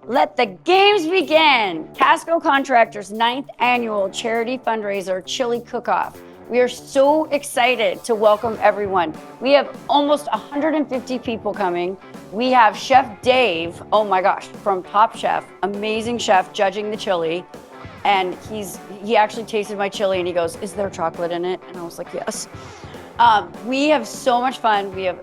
Let the games begin! Casco Contractors' 9th annual charity fundraiser chili cook-off. We are so excited to welcome everyone. We have almost 150 people coming. We have Chef Dave, oh my gosh, from Top Chef, amazing chef, judging the chili. And he actually tasted my chili and he goes, "Is there chocolate in it?" And I was like, yes. We have so much fun. We have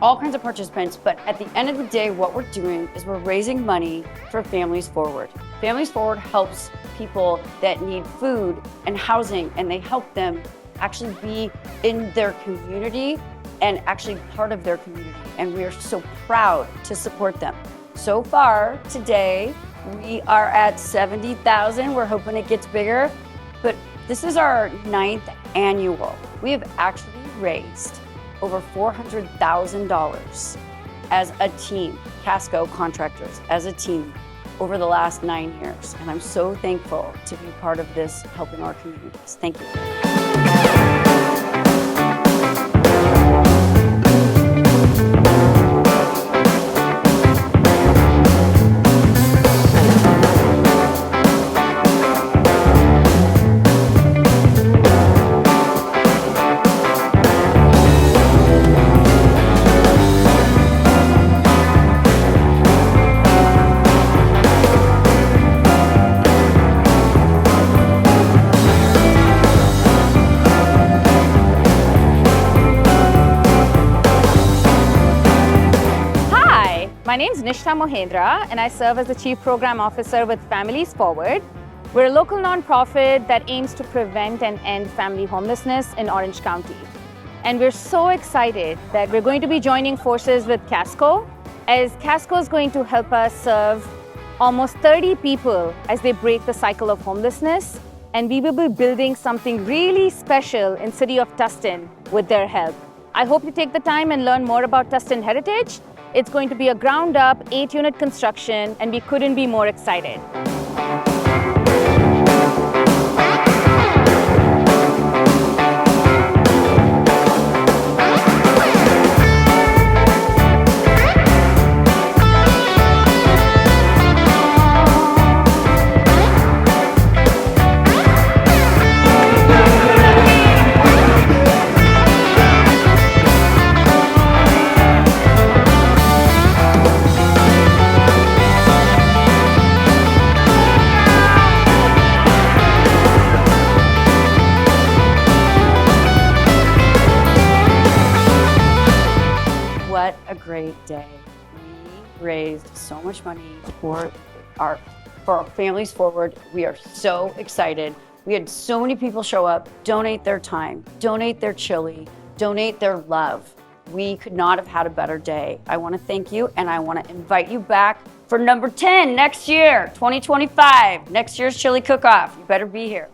all kinds of participants, but at the end of the day, what we're doing is we're raising money for Families Forward. Families Forward helps people that need food and housing, and they help them actually be in their community and actually part of their community. And we are so proud to support them. So far today, we are at 70,000. We're hoping it gets bigger, but this is our 9th annual. We have actually raised over $400,000 as a team, Casco Contractors, as a team over the last 9 years. And I'm so thankful to be part of this, helping our communities. Thank you. My name is Nishtha Mohendra and I serve as the Chief Program Officer with Families Forward. We're a local nonprofit that aims to prevent and end family homelessness in Orange County. And we're so excited that we're going to be joining forces with Casco, as Casco is going to help us serve almost 30 people as they break the cycle of homelessness. And we will be building something really special in city of Tustin with their help. I hope you take the time and learn more about Tustin heritage. It's going to be a ground-up 8-unit construction, and we couldn't be more excited. What a great day. We raised so much money for our Families Forward. We are so excited. We had so many people show up, donate their time, donate their chili, donate their love. We could not have had a better day. I want to thank you, and I want to invite you back for number 10 next year, 2025. Next year's chili cook-off. You better be here.